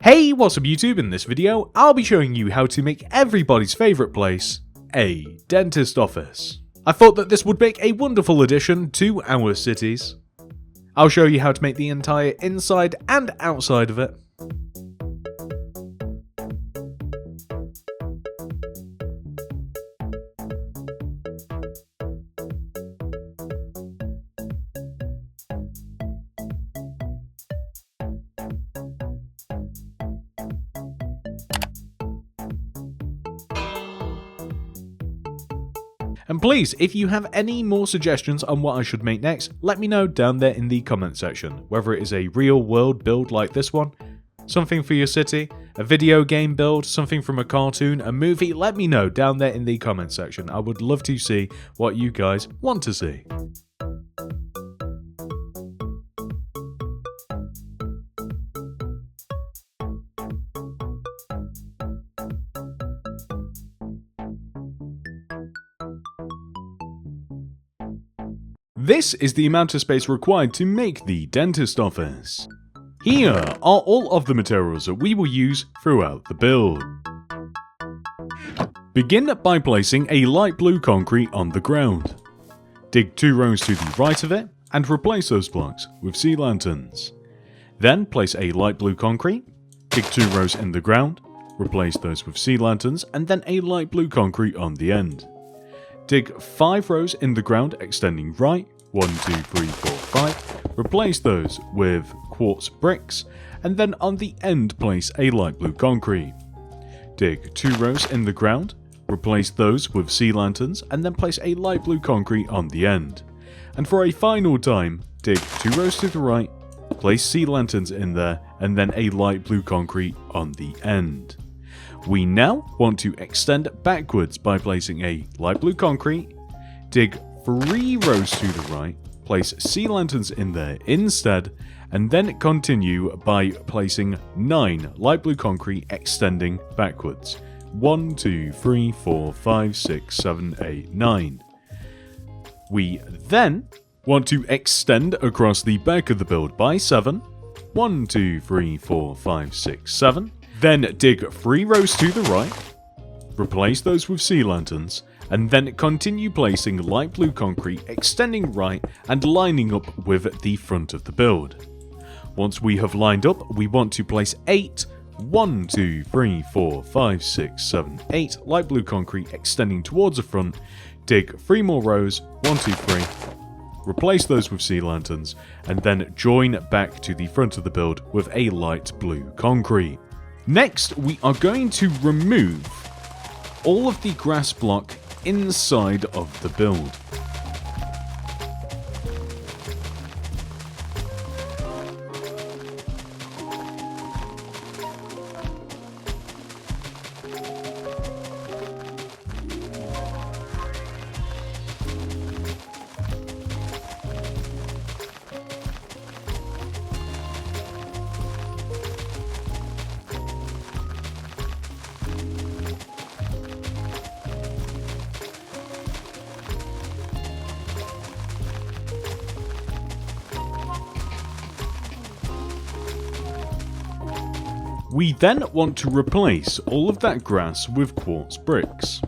Hey, what's up YouTube? In this video, I'll be showing you how to make everybody's favourite place a dentist office. I thought that this would make a wonderful addition to our cities. I'll show you how to make the entire inside and outside of it. And please, if you have any more suggestions on what I should make next, let me know down there in the comment section, whether it is a real world build like this one, something for your city, a video game build, something from a cartoon, a movie. Let me know down there in the comment section. I would love to see what you guys want to see. This is the amount of space required to make the dentist office. Here are all of the materials that we will use throughout the build. Begin by placing a light blue concrete on the ground. Dig 2 rows to the right of it and replace those blocks with sea lanterns. Then place a light blue concrete, dig 2 rows in the ground, replace those with sea lanterns, and then a light blue concrete on the end. Dig 5 rows in the ground extending right, 1, 2, 3, 4, 5, replace those with quartz bricks, and then on the end place a light blue concrete. Dig 2 rows in the ground, replace those with sea lanterns, and then place a light blue concrete on the end. And for a final time, dig 2 rows to the right, place sea lanterns in there, and then a light blue concrete on the end. We now want to extend backwards by placing a light blue concrete, dig 3 rows to the right, place sea lanterns in there instead, and then continue by placing 9 light blue concrete extending backwards. 1, 2, 3, 4, 5, 6, 7, 8, 9. We then want to extend across the back of the build by 7. 1, 2, 3, 4, 5, 6, 7. Then dig 3 rows to the right, replace those with sea lanterns, and then continue placing light blue concrete extending right and lining up with the front of the build. Once we have lined up, we want to place 8, 1, 2, 3, 4, 5, 6, 7, 8 light blue concrete extending towards the front, dig 3 more rows, 1, 2, 3, replace those with sea lanterns, and then join back to the front of the build with a light blue concrete. Next, we are going to remove all of the grass block inside of the build. We then want to replace all of that grass with quartz bricks.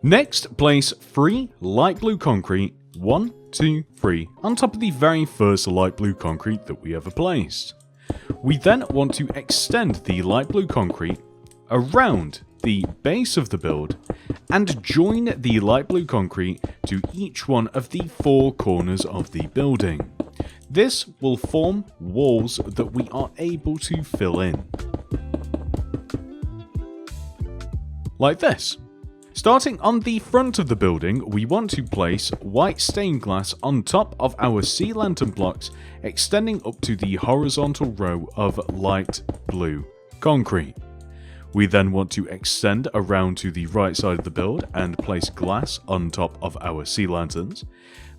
Next, place 3 light blue concrete, 1, 2, 3, on top of the very first light blue concrete that we ever placed. We then want to extend the light blue concrete around the base of the build and join the light blue concrete to each one of the 4 corners of the building. This will form walls that we are able to fill in. Like this. Starting on the front of the building, we want to place white stained glass on top of our sea lantern blocks, extending up to the horizontal row of light blue concrete. We then want to extend around to the right side of the build and place glass on top of our sea lanterns.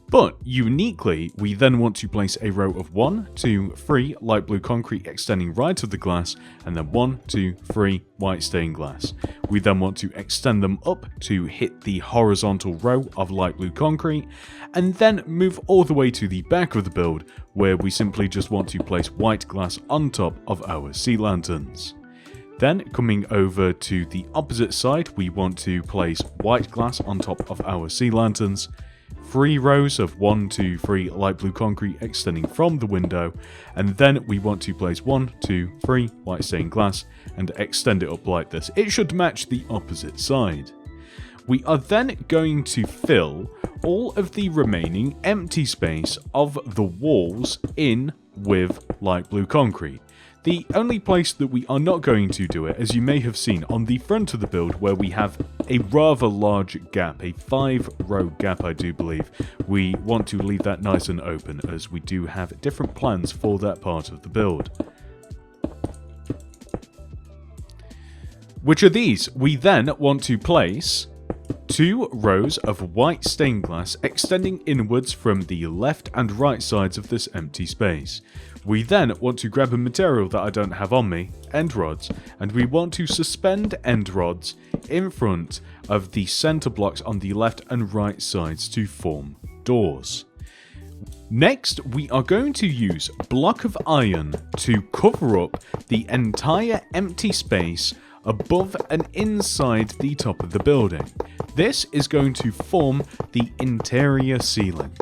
But uniquely, we then want to place a row of 1, 2, 3 light blue concrete extending right of the glass, and then 1, 2, 3 white stained glass. We then want to extend them up to hit the horizontal row of light blue concrete, and then move all the way to the back of the build, where we simply just want to place white glass on top of our sea lanterns. Then, coming over to the opposite side, we want to place white glass on top of our sea lanterns, 3 rows of 1, 2, 3 light blue concrete extending from the window, and then we want to place 1, 2, 3 white stained glass and extend it up like this. It should match the opposite side. We are then going to fill all of the remaining empty space of the walls in with light blue concrete. The only place that we are not going to do it, as you may have seen on the front of the build where we have a rather large gap, a 5-row gap I do believe, we want to leave that nice and open as we do have different plans for that part of the build. Which are these? We then want to place 2 rows of white stained glass extending inwards from the left and right sides of this empty space. We then want to grab a material that I don't have on me, end rods, and we want to suspend end rods in front of the center blocks on the left and right sides to form doors. Next, we are going to use block of iron to cover up the entire empty space above and inside the top of the building. This is going to form the interior ceiling.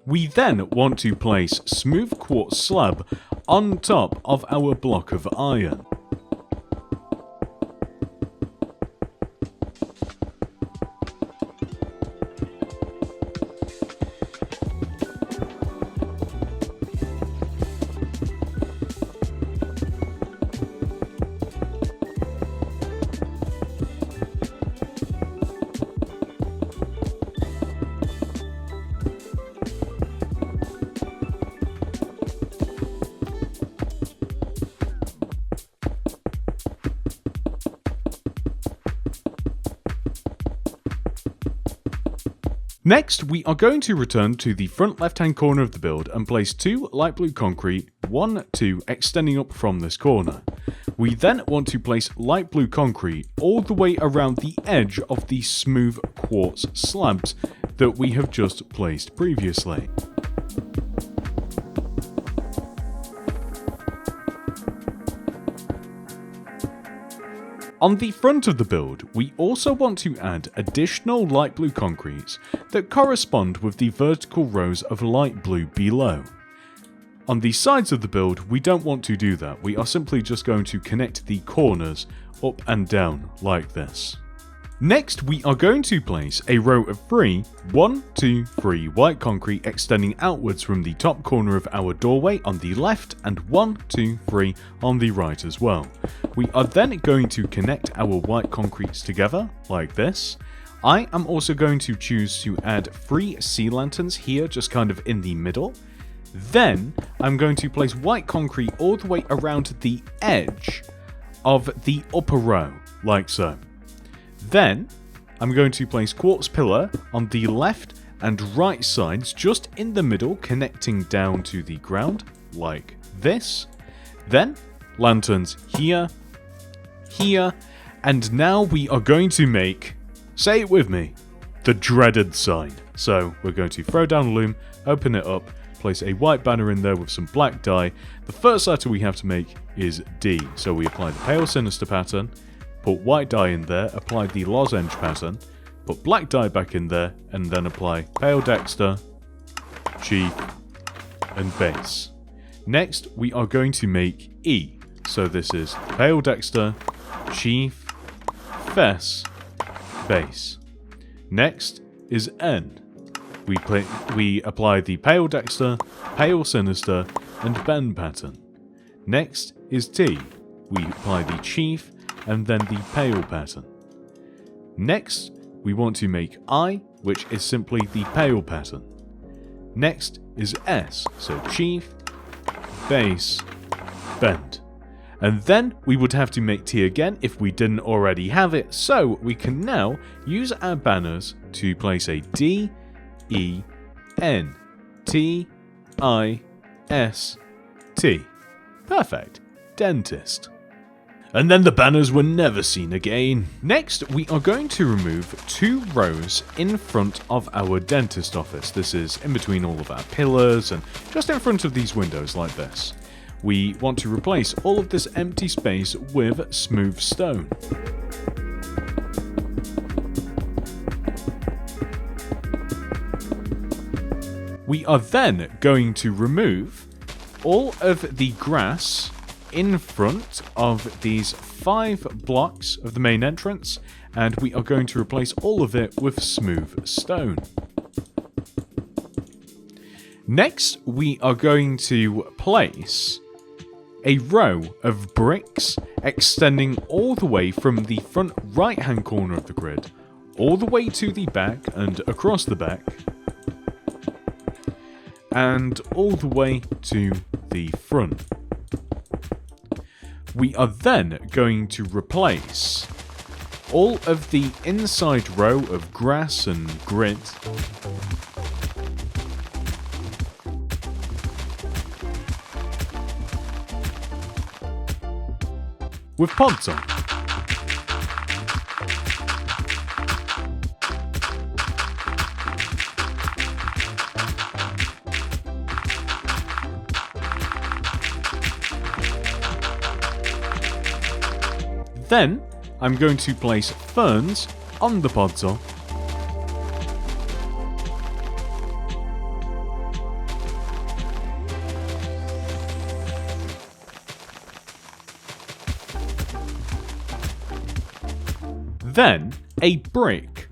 We then want to place smooth quartz slab on top of our block of iron. Next, we are going to return to the front left-hand corner of the build and place 2 light blue concrete, 1, 2 extending up from this corner. We then want to place light blue concrete all the way around the edge of the smooth quartz slabs that we have just placed previously. On the front of the build, we also want to add additional light blue concretes that correspond with the vertical rows of light blue below. On the sides of the build, we don't want to do that. We are simply just going to connect the corners up and down like this. Next, we are going to place a row of 1, 2, 3 white concrete extending outwards from the top corner of our doorway on the left and 1, 2, 3 on the right as well. We are then going to connect our white concretes together like this. I am also going to choose to add 3 sea lanterns here, just kind of in the middle. Then I'm going to place white concrete all the way around the edge of the upper row, like so. Then, I'm going to place quartz pillar on the left and right sides, just in the middle, connecting down to the ground, like this. Then, lanterns here, here, and now we are going to make, say it with me, the dreaded sign. So, we're going to throw down a loom, open it up, place a white banner in there with some black dye. The first letter we have to make is D, so we apply the pale sinister pattern, put white dye in there, apply the lozenge pattern, put black dye back in there, and then apply pale dexter, chief, and base. Next, we are going to make E. So this is pale dexter, chief, fess, base. Next is N. We apply the pale dexter, pale sinister, and bend pattern. Next is T. We apply the chief and then the pale pattern. Next, we want to make I, which is simply the pale pattern. Next is S, so chief, base, bend. And then we would have to make T again if we didn't already have it, so we can now use our banners to place a D, E, N, T, I, S, T. Perfect. Dentist. And then the banners were never seen again. Next, we are going to remove 2 rows in front of our dentist office. This is in between all of our pillars and just in front of these windows like this. We want to replace all of this empty space with smooth stone. We are then going to remove all of the grass in front of these 5 blocks of the main entrance, and we are going to replace all of it with smooth stone. Next, we are going to place a row of bricks extending all the way from the front right-hand corner of the grid, all the way to the back and across the back, and all the way to the front. We are then going to replace all of the inside row of grass and grid with pods on. Then, I'm going to place ferns on the podzol. Then, a brick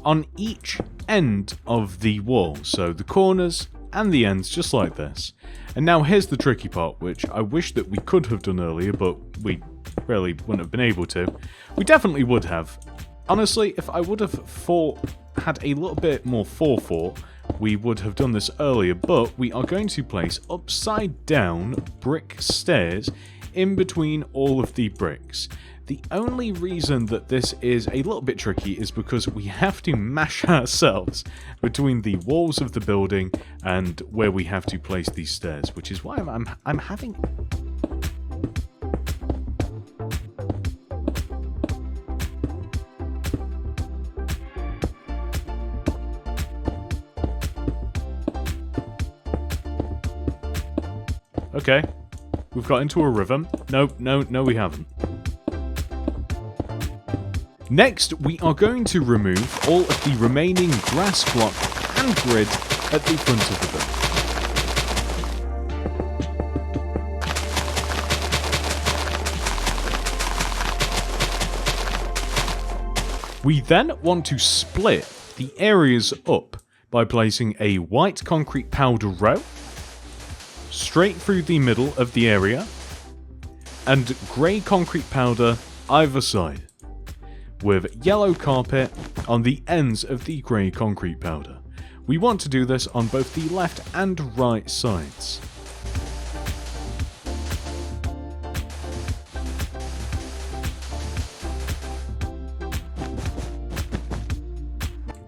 on each end of the wall, so the corners and the ends just like this. And now here's the tricky part, which I wish that we could have done earlier, but we really wouldn't have been able to. We definitely would have. Honestly, if I would have had a little bit more forethought, we would have done this earlier, but we are going to place upside down brick stairs in between all of the bricks. The only reason that this is a little bit tricky is because we have to mash ourselves between the walls of the building and where we have to place these stairs, which is why I'm having... Okay, we've got into a rhythm. No, we haven't. Next, we are going to remove all of the remaining grass block and grid at the front of the building. We then want to split the areas up by placing a white concrete powder row straight through the middle of the area and grey concrete powder either side, with yellow carpet on the ends of the grey concrete powder. We want to do this on both the left and right sides.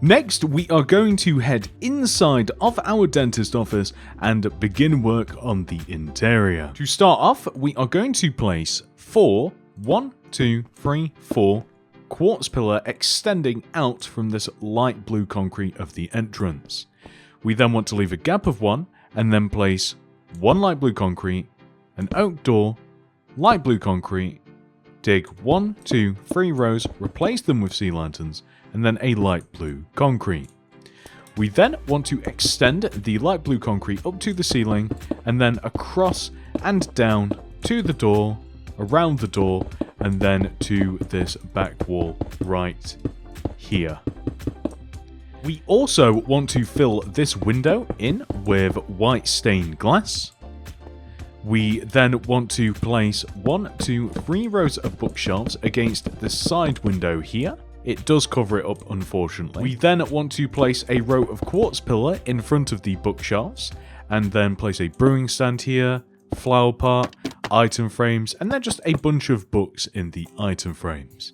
Next, we are going to head inside of our dentist office and begin work on the interior. To start off, we are going to place 4 quartz pillar extending out from this light blue concrete of the entrance. We then want to leave a gap of 1 and then place 1 light blue concrete, an oak door, light blue concrete, dig 1, 2, 3 rows, replace them with sea lanterns, and then a light blue concrete. We then want to extend the light blue concrete up to the ceiling, and then across and down to the door, around the door, and then to this back wall right here. We also want to fill this window in with white stained glass. We then want to place 1, 2, 3 rows of bookshelves against the side window here. It does cover it up, unfortunately. We then want to place a row of quartz pillar in front of the bookshelves, and then place a brewing stand here, flower pot, item frames, and then just a bunch of books in the item frames.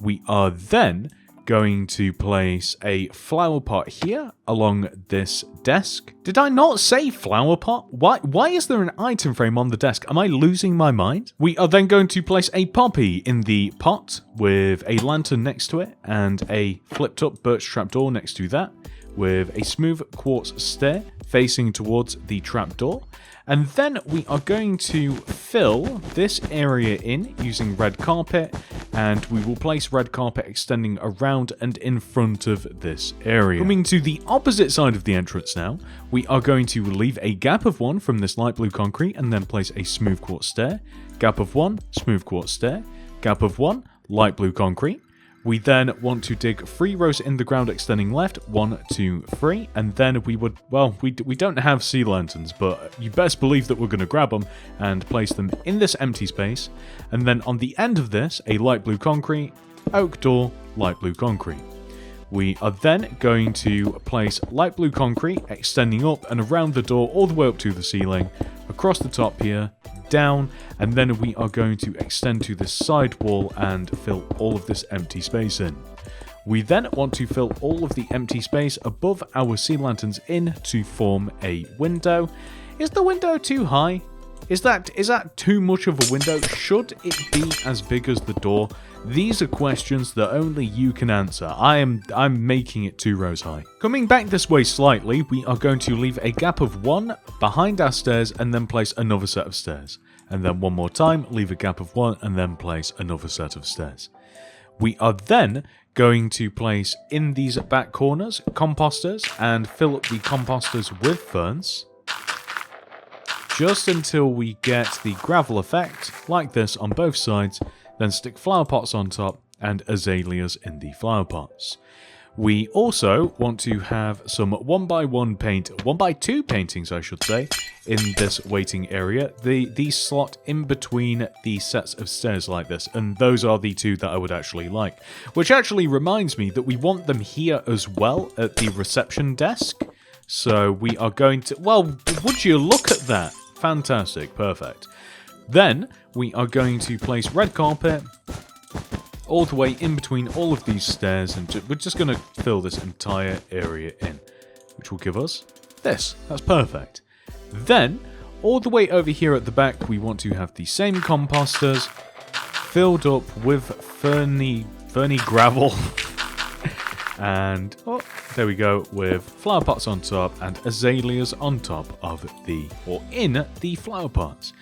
We are then going to place a flower pot here along this desk. Did I not say flower pot? Why is there an item frame on the desk? Am I losing my mind? We are then going to place a poppy in the pot with a lantern next to it and a flipped up birch trapdoor next to that with a smooth quartz stair facing towards the trapdoor. And then we are going to fill this area in using red carpet, and we will place red carpet extending around and in front of this area. Coming to the opposite side of the entrance now, we are going to leave a gap of 1 from this light blue concrete and then place a smooth quartz stair, gap of 1, smooth quartz stair, gap of 1, light blue concrete. We then want to dig 3 rows in the ground extending left, 1, 2, 3, and then we would, well, we don't have sea lanterns, but you best believe that we're going to grab them and place them in this empty space, and then on the end of this, a light blue concrete, oak door, light blue concrete. We are then going to place light blue concrete extending up and around the door all the way up to the ceiling, across the top here, down, and then we are going to extend to this side wall and fill all of this empty space in. We then want to fill all of the empty space above our sea lanterns in to form a window. Is the window too high? Is that too much of a window? Should it be as big as the door? These are questions that only you can answer. I'm making it 2 rows high. Coming back this way slightly, we are going to leave a gap of 1 behind our stairs and then place another set of stairs. And then one more time, leave a gap of 1 and then place another set of stairs. We are then going to place in these back corners composters and fill up the composters with ferns, just until we get the gravel effect, like this on both sides, then stick flower pots on top and azaleas in the flower pots. We also want to have some 1x2 paintings, I should say, in this waiting area. These slot in between the sets of stairs like this, and those are the 2 that I would actually like. Which actually reminds me that we want them here as well at the reception desk. So we are going to... Well, would you look at that? Fantastic, perfect. Then we are going to place red carpet all the way in between all of these stairs, and we're just going to fill this entire area in, which will give us this. That's perfect. Then, all the way over here at the back, we want to have the same composters filled up with ferny gravel. And, oh, there we go, with flower pots on top and azaleas on top of in the flower pots.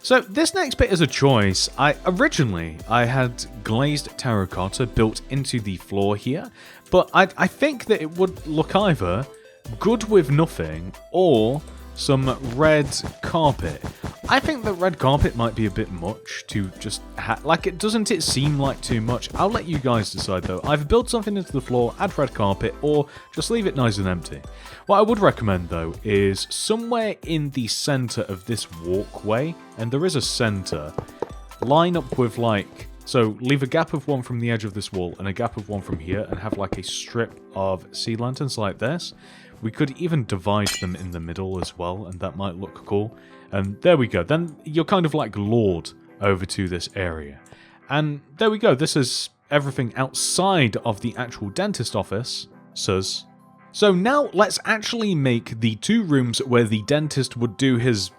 So this next bit is a choice. Originally I had glazed terracotta built into the floor here, but I think that it would look either good with nothing or some red carpet. I think that red carpet might be a bit much to just doesn't it seem like too much? I'll let you guys decide though. Either build something into the floor, add red carpet, or just leave it nice and empty. What I would recommend though is somewhere in the center of this walkway, and there is a center, line up with so leave a gap of 1 from the edge of this wall and a gap of 1 from here, and have like a strip of sea lanterns like this. We could even divide them in the middle as well, and that might look cool. And there we go. Then you're kind of like lured over to this area. And there we go. This is everything outside of the actual dentist office. So now let's actually make the 2 rooms where the dentist would do his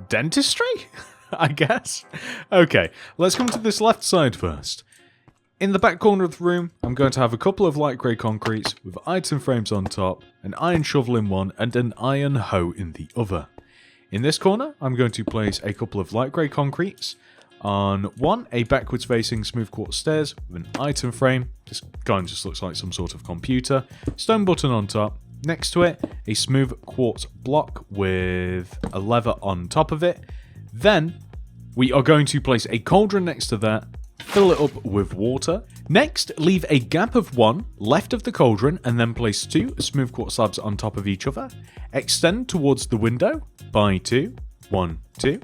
dentistry, I guess. Okay, let's come to this left side first. In the back corner of the room, I'm going to have a couple of light grey concretes with item frames on top, an iron shovel in one, and an iron hoe in the other. In this corner, I'm going to place a couple of light grey concretes On 1, a backwards facing smooth quartz stairs with an item frame. This kind of just looks like some sort of computer. Stone button on top. Next to it, a smooth quartz block with a lever on top of it. Then we are going to place a cauldron next to that, fill it up with water. Next, leave a gap of 1 left of the cauldron and then place 2 smooth quartz slabs on top of each other. Extend towards the window by 2. 1, 2.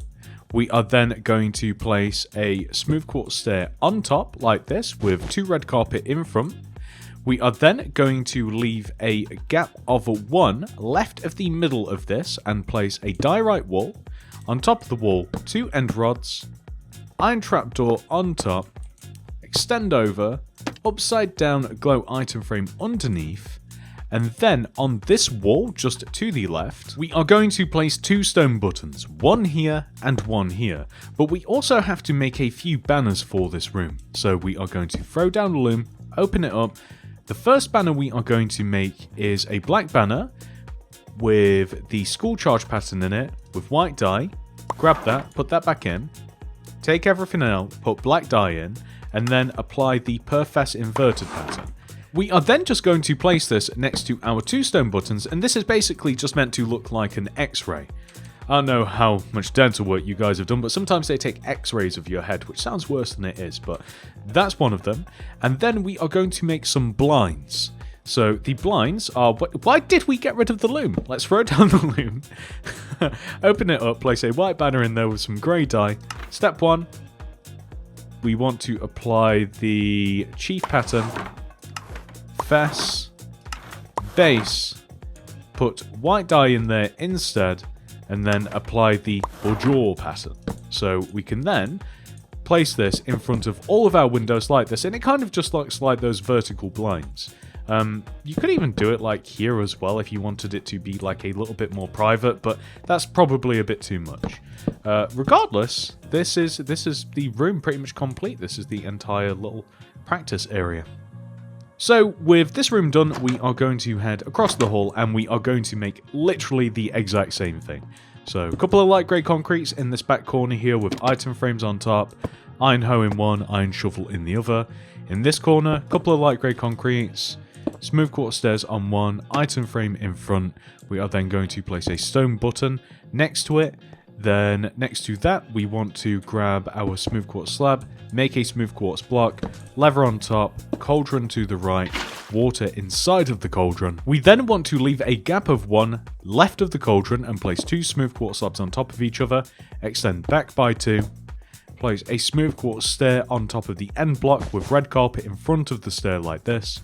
We are then going to place a smooth quartz stair on top like this with 2 red carpet in front. We are then going to leave a gap of 1 left of the middle of this and place a diorite wall. On top of the wall, 2 end rods, iron trapdoor on top, extend over, upside down glow item frame underneath, and then on this wall, just to the left, we are going to place 2 stone buttons, 1 here and 1 here. But we also have to make a few banners for this room. So we are going to throw down the loom, open it up. The first banner we are going to make is a black banner with the school charge pattern in it with white dye. Grab that, put that back in, take everything out, put black dye in, and then apply the Perfess inverted pattern. We are then just going to place this next to our 2 stone buttons, and this is basically just meant to look like an X-ray. I don't know how much dental work you guys have done, but sometimes they take X-rays of your head, which sounds worse than it is, but that's one of them. And then we are going to make some blinds. So the blinds are... Why did we get rid of the loom? Let's throw down the loom. Open it up, place a white banner in there with some grey dye. Step 1. We want to apply the chief pattern. Fess. Base. Put white dye in there instead. And then apply the Bonjour pattern. So we can then place this in front of all of our windows like this. And it kind of just looks like those vertical blinds. You could even do it like here as well if you wanted it to be like a little bit more private, but that's probably a bit too much. Regardless, this is the room pretty much complete. This is the entire little practice area. So with this room done, we are going to head across the hall and we are going to make literally the exact same thing. So a couple of light grey concretes in this back corner here with item frames on top, iron hoe in one, iron shovel in the other. In this corner, a couple of light grey concretes, smooth quartz stairs on one, item frame in front. We are then going to place a stone button next to it. Then next to that, we want to grab our smooth quartz slab, make a smooth quartz block, lever on top, cauldron to the right, water inside of the cauldron. We then want to leave a gap of 1 left of the cauldron and place 2 smooth quartz slabs on top of each other, extend back by 2, place a smooth quartz stair on top of the end block with red carpet in front of the stair like this.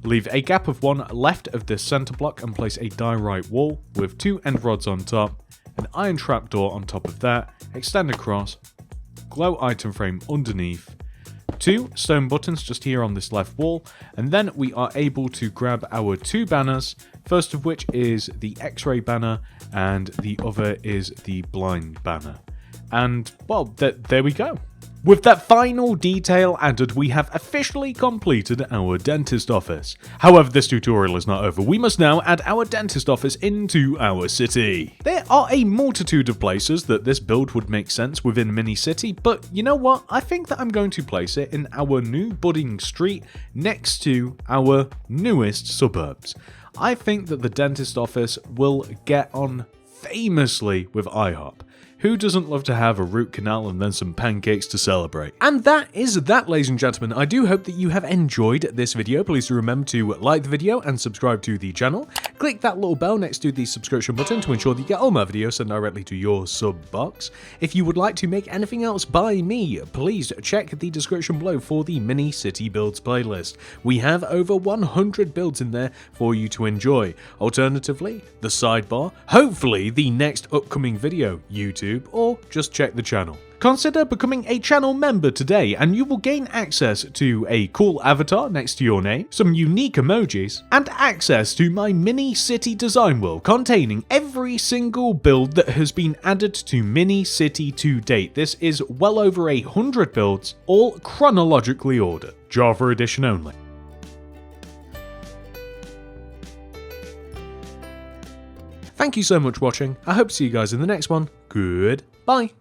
Leave a gap of 1 left of this center block and place a diorite wall with 2 end rods on top, an iron trapdoor on top of that, extend across, glow item frame underneath, 2 stone buttons just here on this left wall, and then we are able to grab our 2 banners, first of which is the X-ray banner and the other is the blind banner. And, well, there we go. With that final detail added, we have officially completed our dentist office. However, this tutorial is not over. We must now add our dentist office into our city. There are a multitude of places that this build would make sense within Mini City, but you know what? I think that I'm going to place it in our new budding street next to our newest suburbs. I think that the dentist office will get on famously with IHOP. Who doesn't love to have a root canal and then some pancakes to celebrate? And that is that, ladies and gentlemen. I do hope that you have enjoyed this video. Please do remember to like the video and subscribe to the channel. Click that little bell next to the subscription button to ensure that you get all my videos sent directly to your sub box. If you would like to make anything else by me, please check the description below for the Mini City Builds playlist. We have over 100 builds in there for you to enjoy. Alternatively, the sidebar, hopefully the next upcoming video, YouTube, or just check the channel. Consider becoming a channel member today and you will gain access to a cool avatar next to your name, some unique emojis, and access to my Mini City design world containing every single build that has been added to Mini City to date. This is well over 100 builds, all chronologically ordered. Java edition only. Thank you so much for watching. I hope to see you guys in the next one. Goodbye.